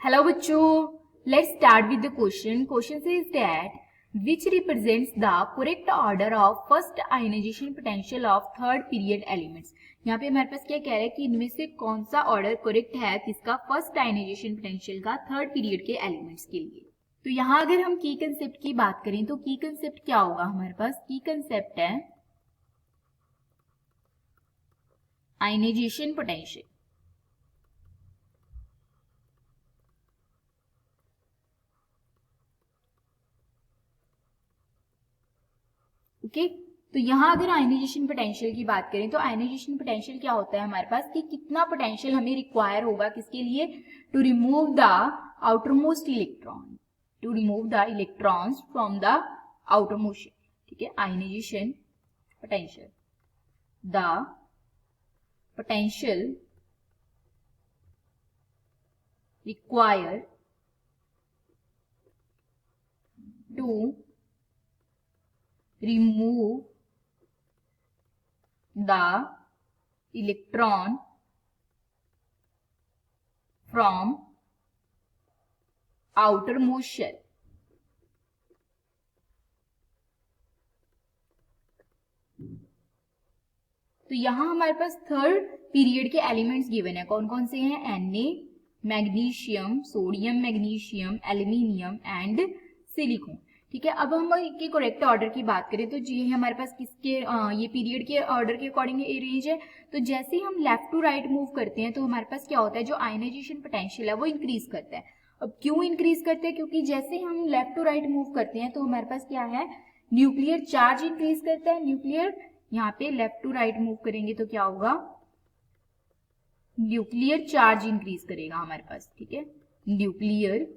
Hello बच्चों, let's start with the question. Question says that which represents the correct order of first ionization potential of third period elements. यहाँ पे हमारे पास क्या कह रहा है कि इनमें से कौन सा ऑर्डर करेक्ट है किसका, फर्स्ट आयनाइजेशन पोटेंशियल का थर्ड पीरियड के एलिमेंट्स के लिए. तो यहाँ अगर हम की कंसेप्ट की बात करें तो की कंसेप्ट क्या होगा हमारे पास. की कंसेप्ट है आयनाइजेशन पोटेंशियल. ओके तो यहाँ अगर आयनाइजेशन पोटेंशियल की बात करें तो आयनाइजेशन पोटेंशियल क्या होता है हमारे पास कि कितना पोटेंशियल हमें रिक्वायर होगा किसके लिए, to remove the outermost electron, to remove the electrons from the outermost. ठीक है, ionization potential, the potential required to remove the electron from outermost shell. तो यहां हमारे पास थर्ड पीरियड के एलिमेंट्स गिवन है. कौन कौन से हैं, Na, magnesium, sodium, magnesium, aluminium and silicon. ठीक है, अब हम इनके करेक्ट ऑर्डर की बात करें तो ये हमारे पास किसके ये पीरियड के ऑर्डर के अकॉर्डिंग अरेंज है. तो जैसे ही हम लेफ्ट टू राइट मूव करते हैं तो हमारे पास क्या होता है, जो आयनाइजेशन पोटेंशियल है वो इंक्रीज करता है. अब क्यों इंक्रीज करते हैं, क्योंकि जैसे ही हम लेफ्ट टू राइट मूव करते हैं तो हमारे पास क्या है, न्यूक्लियर चार्ज इंक्रीज करता है. न्यूक्लियर यहाँ पे लेफ्ट टू राइट मूव करेंगे तो क्या होगा, न्यूक्लियर चार्ज इंक्रीज करेगा हमारे पास. ठीक है, nuclear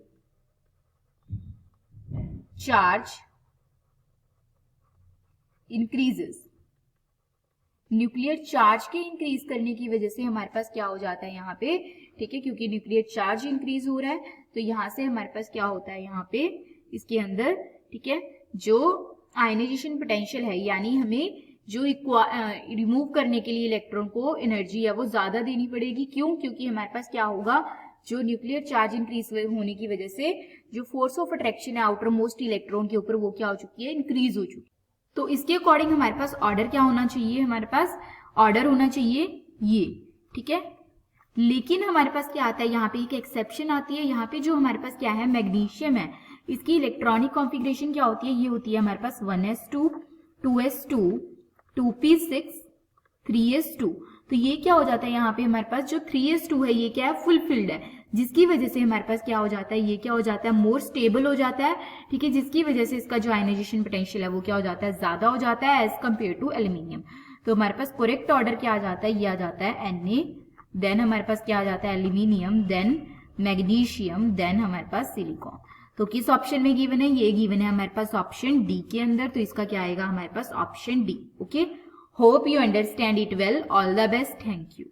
charge increases. Nuclear charge के इंक्रीज करने की वजह से हमारे पास क्या हो जाता है यहाँ पे. ठीक है, क्योंकि न्यूक्लियर चार्ज इंक्रीज हो रहा है तो यहां से हमारे पास क्या होता है यहाँ पे इसके अंदर. ठीक है, जो आयनाइजेशन पोटेंशियल है यानी हमें जो रिमूव करने के लिए इलेक्ट्रॉन को एनर्जी है वो ज्यादा देनी पड़ेगी. क्यों, क्योंकि हमारे पास क्या होगा, जो न्यूक्लियर चार्ज इंक्रीज होने की वजह से जो फोर्स ऑफ अट्रैक्शन है आउटर मोस्ट इलेक्ट्रॉन के ऊपर वो क्या हो चुकी है, इंक्रीज हो चुकी है. तो इसके अकॉर्डिंग हमारे पास ऑर्डर क्या होना चाहिए, हमारे पास ऑर्डर होना चाहिए ये. ठीक है, लेकिन हमारे पास क्या आता है, यहाँ पे एक एक्सेप्शन आती है. यहाँ पे जो हमारे पास क्या है, मैग्नीशियम है, इसकी इलेक्ट्रॉनिक कॉन्फ़िगरेशन क्या होती है, ये होती है हमारे पास 1s2 2s2 2p6 3s2. तो ये क्या हो जाता है, यहाँ पे हमारे पास जो 3s2 है ये क्या है, फुलफिल्ड है, जिसकी वजह से हमारे पास क्या हो जाता है, ये क्या हो जाता है, मोर स्टेबल हो जाता है. ठीक है, जिसकी वजह से इसका जो आयनाइजेशन पोटेंशियल है वो क्या हो जाता है, ज्यादा हो जाता है एज कम्पेयर टू एल्यूमिनियम. तो हमारे पास करेक्ट ऑर्डर क्या आ जाता है, ये आ जाता है Na, देन हमारे पास क्या आ जाता है, एल्यूमिनियम, देन मैग्नीशियम, देन हमारे पास सिलिकॉन. तो किस ऑप्शन में गिवन है, ये गिवन है हमारे पास ऑप्शन डी के अंदर. तो इसका क्या आएगा हमारे पास, option D. Okay, hope you understand it well. All the best, thank you.